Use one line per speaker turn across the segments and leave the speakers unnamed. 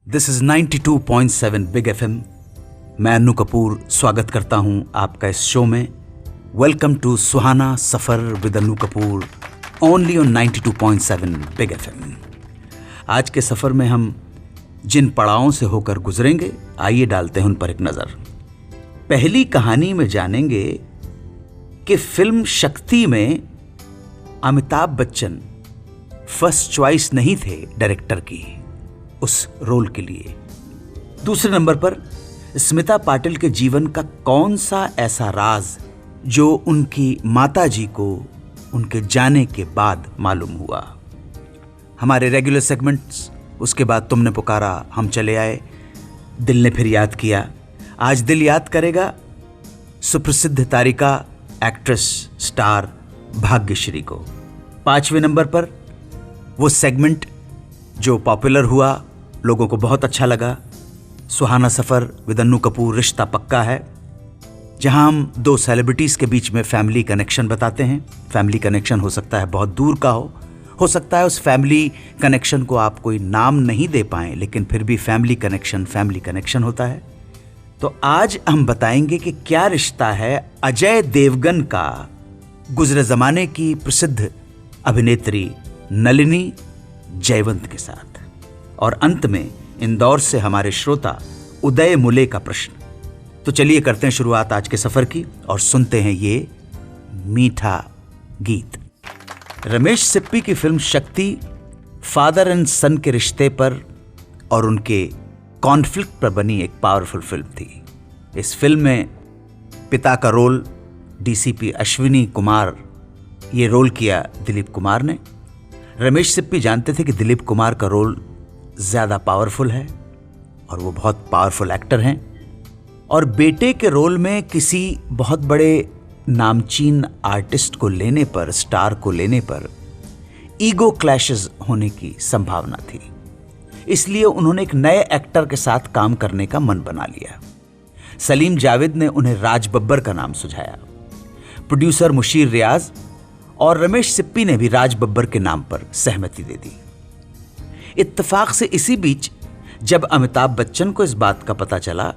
This is 92.7 big FM. मैं अन्नू कपूर स्वागत करता हूं आपका इस शो में। Welcome to Suhana Safar with Annu Kapoor only on 92.7 big FM. आज के सफर में हम जिन पड़ावों से होकर गुजरेंगे, आइए डालते हैं उन पर एक नजर। पहली कहानी में जानेंगे कि फिल्म शक्ति में अमिताभ बच्चन फर्स्ट चॉइस नहीं थे डायरेक्टर की उस रोल के लिए। दूसरे नंबर पर स्मिता पाटिल के जीवन का कौन सा ऐसा राज जो उनकी माताजी को उनके जाने के बाद मालूम हुआ। हमारे रेगुलर सेगमेंट्स, उसके बाद तुमने पुकारा, हम चले आए, दिल ने फिर याद किया। आज दिल याद करेगा सुप्रसिद्ध तारिका एक्ट्रेस स्टार भाग्यश्री को। 5वें नंबर पर वो सेगमेंट जो पॉपुलर हुआ, लोगों को बहुत अच्छा लगा, सुहाना सफर विद अन्नू कपूर रिश्ता पक्का है, जहां हम दो सेलिब्रिटीज के बीच में फैमिली कनेक्शन बताते हैं। फैमिली कनेक्शन हो सकता है बहुत दूर का हो सकता है उस फैमिली कनेक्शन को आप कोई नाम नहीं दे पाएं, लेकिन फिर भी फैमिली कनेक्शन होता है। तो आज हम बताएंगे कि क्या रिश्ता है अजय देवगन का गुजरे जमाने की प्रसिद्ध अभिनेत्री नलिनी जयवंत के साथ। और अंत में इंदौर से हमारे श्रोता उदय मुले का प्रश्न। तो चलिए करते हैं शुरुआत आज के सफर की और सुनते हैं ये मीठा गीत। रमेश सिप्पी की फिल्म शक्ति फादर एंड सन के रिश्ते पर और उनके कॉन्फ्लिक्ट पर बनी एक पावरफुल फिल्म थी। इस फिल्म में पिता का रोल डीसीपी अश्विनी कुमार, ये रोल किया दिलीप कुमार ने। रमेश सिप्पी जानते थे कि दिलीप कुमार का रोल ज्यादा पावरफुल है और वो बहुत पावरफुल एक्टर हैं, और बेटे के रोल में किसी बहुत बड़े नामचीन आर्टिस्ट को लेने पर, स्टार को लेने पर ईगो क्लैशेस होने की संभावना थी। इसलिए उन्होंने एक नए एक्टर के साथ काम करने का मन बना लिया। सलीम जावेद ने उन्हें राज बब्बर का नाम सुझाया। प्रोड्यूसर मुशीर रियाज और रमेश सिप्पी ने भी राज बब्बर के नाम पर सहमति दे दी। इत्तेफाक से इसी बीच जब अमिताभ बच्चन को इस बात का पता चला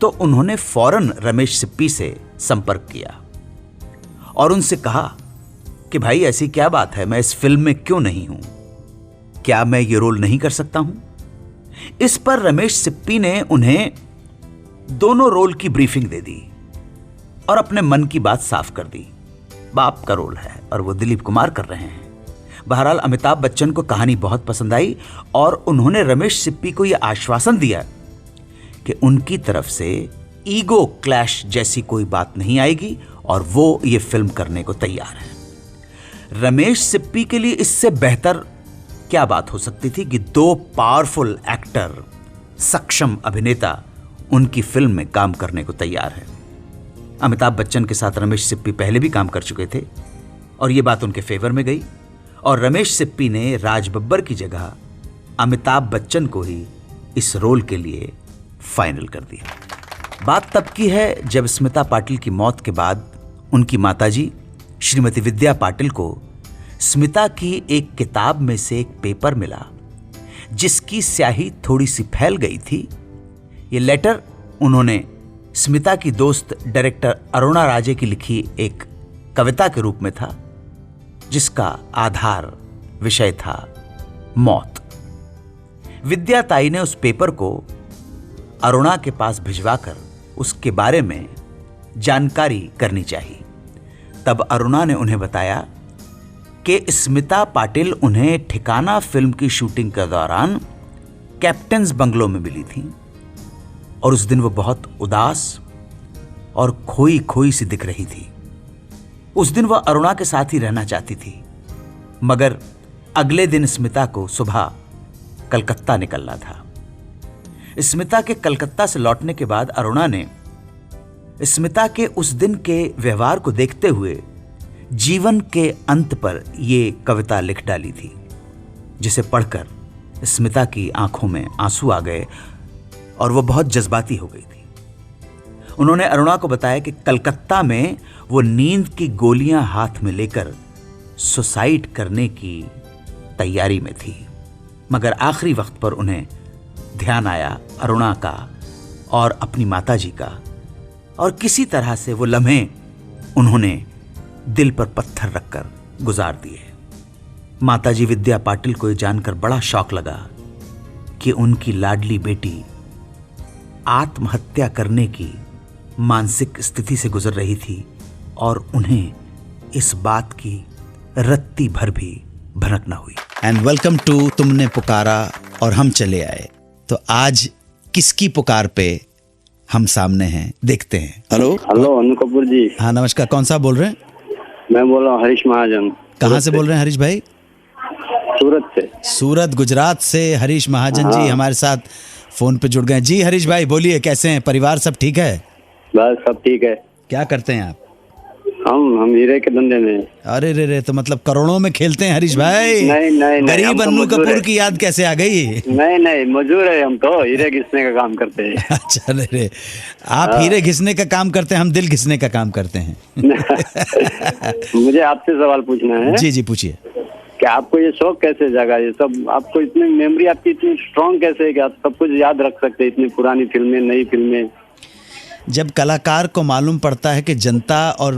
तो उन्होंने फौरन रमेश सिप्पी से संपर्क किया और उनसे कहा कि भाई ऐसी क्या बात है, मैं इस फिल्म में क्यों नहीं हूं, क्या मैं ये रोल नहीं कर सकता हूं। इस पर रमेश सिप्पी ने उन्हें दोनों रोल की ब्रीफिंग दे दी और अपने मन की बात साफ कर दी। बाप का रोल है और वो दिलीप कुमार कर रहे हैं। बहरहाल अमिताभ बच्चन को कहानी बहुत पसंद आई और उन्होंने रमेश सिप्पी को यह आश्वासन दिया कि उनकी तरफ से ईगो क्लैश जैसी कोई बात नहीं आएगी और वो ये फिल्म करने को तैयार है। रमेश सिप्पी के लिए इससे बेहतर क्या बात हो सकती थी कि दो पावरफुल एक्टर, सक्षम अभिनेता उनकी फिल्म में काम करने को तैयार है। अमिताभ बच्चन के साथ रमेश सिप्पी पहले भी काम कर चुके थे और ये बात उनके फेवर में गई और रमेश सिप्पी ने राज बब्बर की जगह अमिताभ बच्चन को ही इस रोल के लिए फाइनल कर दिया। बात तब की है जब स्मिता पाटिल की मौत के बाद उनकी माताजी श्रीमती विद्या पाटिल को स्मिता की एक किताब में से एक पेपर मिला जिसकी स्याही थोड़ी सी फैल गई थी। ये लेटर उन्होंने स्मिता की दोस्त डायरेक्टर अरुणा राजे की लिखी एक कविता के रूप में था, जिसका आधार विषय था मौत। विद्या ताई ने उस पेपर को अरुणा के पास भिजवाकर उसके बारे में जानकारी करनी चाहिए। तब अरुणा ने उन्हें बताया कि स्मिता पाटिल उन्हें ठिकाना फिल्म की शूटिंग के दौरान कैप्टन्स बंगलो में मिली थी और उस दिन वो बहुत उदास और खोई खोई सी दिख रही थी। उस दिन वह अरुणा के साथ ही रहना चाहती थी, मगर अगले दिन स्मिता को सुबह कलकत्ता निकलना था। स्मिता के कलकत्ता से लौटने के बाद अरुणा ने स्मिता के उस दिन के व्यवहार को देखते हुए जीवन के अंत पर यह कविता लिख डाली थी, जिसे पढ़कर स्मिता की आंखों में आंसू आ गए और वह बहुत जज्बाती हो गई थी। उन्होंने अरुणा को बताया कि कलकत्ता में वो नींद की गोलियां हाथ में लेकर सुसाइड करने की तैयारी में थी, मगर आखिरी वक्त पर उन्हें ध्यान आया अरुणा का और अपनी माताजी का, और किसी तरह से वो लम्हे उन्होंने दिल पर पत्थर रखकर गुजार दिए। माताजी विद्या पाटिल को यह जानकर बड़ा शौक लगा कि उनकी लाडली बेटी आत्महत्या करने की मानसिक स्थिति से गुजर रही थी और उन्हें इस बात की रत्ती भर भी भनक न हुई।
एंड वेलकम टू तुमने पुकारा और हम चले आए। तो आज किसकी पुकार पे हम सामने हैं, देखते हैं। हेलो
अनु कपूर जी।
हाँ नमस्कार, कौन सा बोल रहे हैं?
मैं बोल रहा हूँ हरीश महाजन।
कहाँ से बोल रहे हैं हरीश भाई?
सूरत से।
सूरत गुजरात से हरीश महाजन जी हमारे साथ फोन पे जुड़ गए। जी हरीश भाई बोलिए, कैसे हैं, परिवार सब ठीक है?
बस सब ठीक है।
क्या करते हैं आप?
हम हीरे के धंधे में।
अरे रे रे, तो मतलब करोड़ों में खेलते हैं हरीश भाई।
नहीं
गरीब अन्नू कपूर की याद कैसे आ गई?
नहीं मजदूर है हम, तो हीरे घिसने का काम करते हैं।
अच्छा रे, आप हीरे घिसने का काम करते हैं, हम दिल घिसने का काम करते हैं।
मुझे आपसे सवाल पूछना है।
जी पूछिए।
कि आपको ये शौक कैसे जागा, ये सब आपको इतनी मेमोरी आपकी इतनी स्ट्रांग कैसे है कि आप सब कुछ याद रख सकते हैं, इतनी पुरानी फिल्में, नई फिल्में?
जब कलाकार को मालूम पड़ता है कि जनता और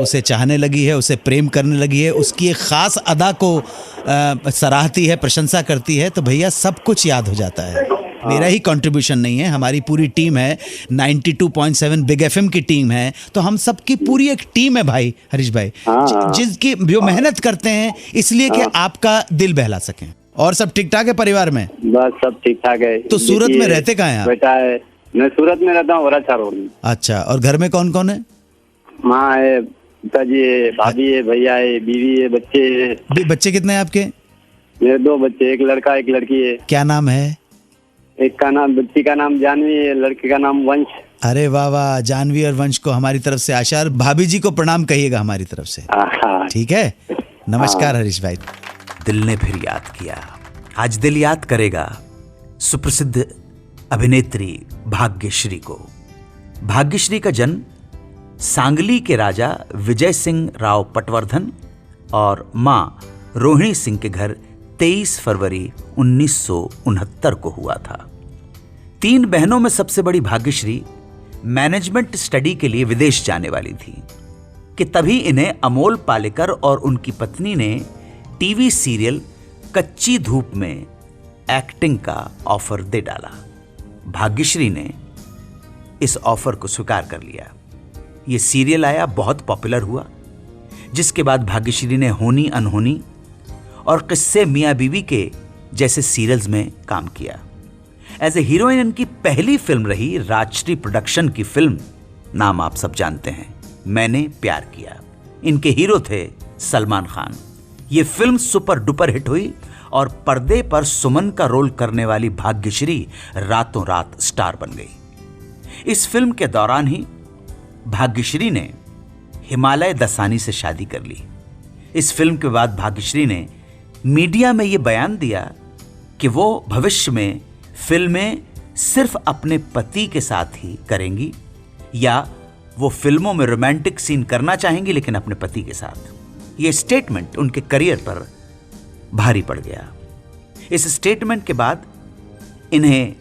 उसे चाहने लगी है, उसे प्रेम करने लगी है, उसकी एक ख़ास अदा को सराहती है, प्रशंसा करती है, तो भैया सब कुछ याद हो जाता है। मेरा ही कंट्रीब्यूशन नहीं है, हमारी पूरी टीम है, 92.7 बिग एफएम की टीम है, तो हम सबकी पूरी एक टीम है भाई हरीश भाई, जिसकी जो मेहनत करते हैं इसलिए कि आपका दिल बहला सकें। और सब ठीक ठाक है परिवार में?
बस सब ठीक ठाक है।
तो सूरत में रहते कहाँ हैं आप?
बेटा है, मैं सूरत में रहता हूँ, वराछा रोड में।
अच्छा, और घर में कौन कौन है?
माँ है, पिताजी है, भाभी है, भैया है, बीवी है, बच्चे है।
बच्चे कितने हैं आपके?
मेरे 2 बच्चे, एक लड़का एक लड़की है।
क्या नाम है?
एक का नाम, बच्ची का नाम जानवी है, लड़के का नाम वंश।
अरे वाह वाह, जानवी और वंश को हमारी तरफ से आशा, भाभी जी को प्रणाम कहिएगा हमारी तरफ से। ठीक है, नमस्कार हरीश भाई।
दिल ने फिर याद किया। आज दिल याद करेगा सुप्रसिद्ध अभिनेत्री भाग्यश्री को। भाग्यश्री का जन्म सांगली के राजा विजय सिंह राव पटवर्धन और मां रोहिणी सिंह के घर 23 फरवरी 1969 को हुआ था। 3 बहनों में सबसे बड़ी भाग्यश्री मैनेजमेंट स्टडी के लिए विदेश जाने वाली थी कि तभी इन्हें अमोल पालेकर और उनकी पत्नी ने टीवी सीरियल कच्ची धूप में एक्टिंग का ऑफर दे डाला। भाग्यश्री ने इस ऑफर को स्वीकार कर लिया। यह सीरियल आया, बहुत पॉपुलर हुआ, जिसके बाद भाग्यश्री ने होनी अनहोनी और किस्से मियां बीवी के जैसे सीरियल्स में काम किया। एज ए हीरोइन इनकी पहली फिल्म रही राजश्री प्रोडक्शन की फिल्म, नाम आप सब जानते हैं, मैंने प्यार किया। इनके हीरो थे सलमान खान। यह फिल्म सुपर डुपर हिट हुई और पर्दे पर सुमन का रोल करने वाली भाग्यश्री रातों रात स्टार बन गई। इस फिल्म के दौरान ही भाग्यश्री ने हिमालय दसानी से शादी कर ली। इस फिल्म के बाद भाग्यश्री ने मीडिया में यह बयान दिया कि वो भविष्य में फिल्में सिर्फ अपने पति के साथ ही करेंगी, या वो फिल्मों में रोमांटिक सीन करना चाहेंगी लेकिन अपने पति के साथ। ये स्टेटमेंट उनके करियर पर भारी पड़ गया। इस स्टेटमेंट के बाद इन्हें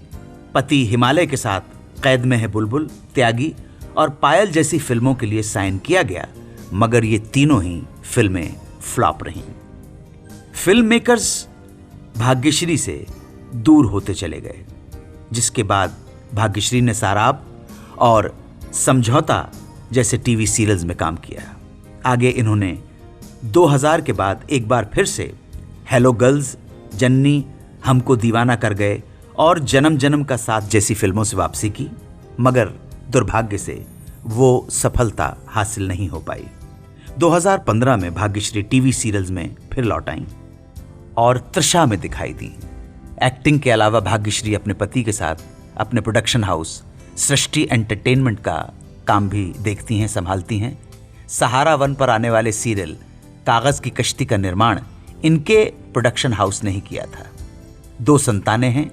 पति हिमालय के साथ कैद में है बुलबुल, त्यागी और पायल जैसी फिल्मों के लिए साइन किया गया, मगर ये तीनों ही फिल्में फ्लॉप रहीं। फिल्म मेकर्स भाग्यश्री से दूर होते चले गए, जिसके बाद भाग्यश्री ने साराब और समझौता जैसे टीवी सीरियल्स में काम किया। आगे इन्होंने 2000 के बाद एक बार फिर से हेलो गर्ल्स, जन्नी, हमको दीवाना कर गए और जन्म जन्म का साथ जैसी फिल्मों से वापसी की, मगर दुर्भाग्य से वो सफलता हासिल नहीं हो पाई। 2015 में भाग्यश्री टीवी सीरियल्स में फिर लौट आईं और त्रिशा में दिखाई दी। एक्टिंग के अलावा भाग्यश्री अपने पति के साथ अपने प्रोडक्शन हाउस सृष्टि एंटरटेनमेंट का काम भी देखती हैं, संभालती हैं। सहारा वन पर आने वाले सीरियल कागज की कश्ती का निर्माण इनके प्रोडक्शन हाउस ने ही किया था। 2 संतानें हैं,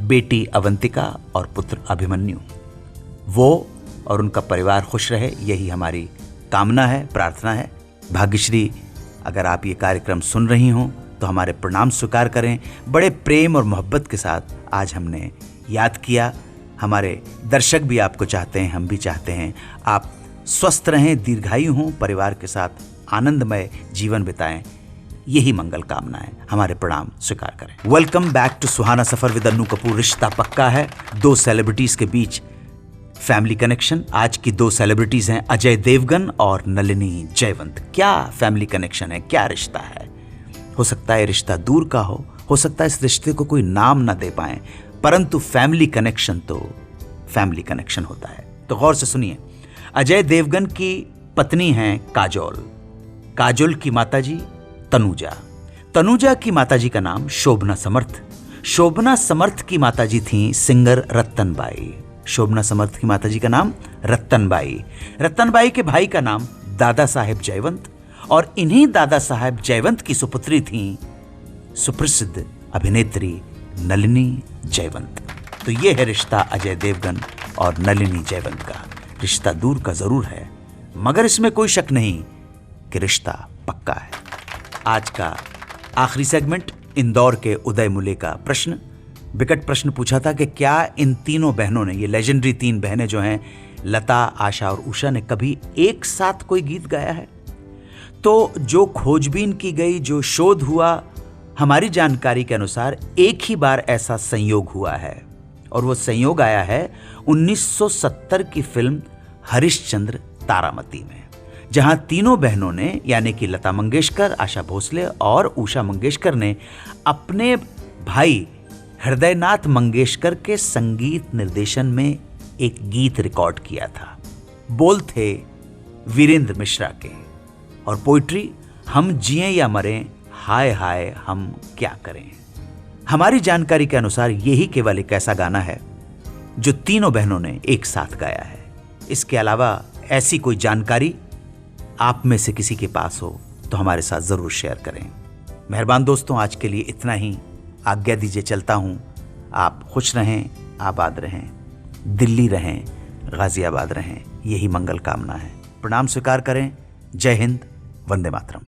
बेटी अवंतिका और पुत्र अभिमन्यु। वो और उनका परिवार खुश रहे, यही हमारी कामना है, प्रार्थना है। भाग्यश्री, अगर आप ये कार्यक्रम सुन रही हों तो हमारे प्रणाम स्वीकार करें। बड़े प्रेम और मोहब्बत के साथ आज हमने याद किया। हमारे दर्शक भी आपको चाहते हैं, हम भी चाहते हैं आप स्वस्थ रहें, दीर्घायु हों, परिवार के साथ आनंदमय जीवन बिताएं, यही मंगल कामना है। हमारे प्रणाम स्वीकार करें। Welcome back to Suhana Safar with Annu Kapoor. रिश्ता पक्का है, दो सेलिब्रिटीज के बीच फैमिली कनेक्शन। आज की दो सेलिब्रिटीज हैं अजय देवगन और नलिनी जयवंत। क्या फैमिली कनेक्शन है, क्या रिश्ता है। हो सकता है रिश्ता दूर का हो सकता है इस रिश्ते को कोई नाम ना दे पाए, परंतु फैमिली कनेक्शन तो फैमिली कनेक्शन होता है। तो गौर से सुनिए। अजय देवगन की पत्नी हैं काजोल। काजोल की माताजी तनुजा। तनुजा की माताजी का नाम शोभना समर्थ। शोभना समर्थ की माताजी थी सिंगर रत्तनबाई। शोभना समर्थ की माताजी का नाम रत्तनबाई। रत्तनबाई के भाई का नाम दादा साहेब जयवंत और इन्हीं दादा साहेब जयवंत की सुपुत्री थी सुप्रसिद्ध अभिनेत्री नलिनी जयवंत। तो ये है रिश्ता अजय देवगन और नलिनी जयवंत का। रिश्ता दूर का जरूर है, मगर इसमें कोई शक नहीं कि रिश्ता पक्का है। आज का आखिरी सेगमेंट, इंदौर के उदय मुले का प्रश्न। विकट प्रश्न पूछा था कि क्या इन तीनों बहनों ने, ये लेजेंडरी तीन बहनें जो हैं लता, आशा और उषा, ने कभी एक साथ कोई गीत गाया है। तो जो खोजबीन की गई, जो शोध हुआ, हमारी जानकारी के अनुसार एक ही बार ऐसा संयोग हुआ है और वो संयोग आया है 1970 की फिल्म हरिश्चंद्र तारामती में, जहां तीनों बहनों ने यानी कि लता मंगेशकर, आशा भोसले और उषा मंगेशकर ने अपने भाई हृदयनाथ मंगेशकर के संगीत निर्देशन में एक गीत रिकॉर्ड किया था। बोल थे वीरेंद्र मिश्रा के और पोइट्री हम जिएं या मरें, हाय हाय हम क्या करें। हमारी जानकारी के अनुसार यही केवल एक ऐसा गाना है जो तीनों बहनों ने एक साथ गाया है। इसके अलावा ऐसी कोई जानकारी आप में से किसी के पास हो तो हमारे साथ जरूर शेयर करें। मेहरबान दोस्तों, आज के लिए इतना ही। आज्ञा दीजिए, चलता हूं। आप खुश रहें, आबाद रहें, दिल्ली रहें, गाजियाबाद रहें, यही मंगल कामना है। प्रणाम स्वीकार करें। जय हिंद, वंदे मातरम।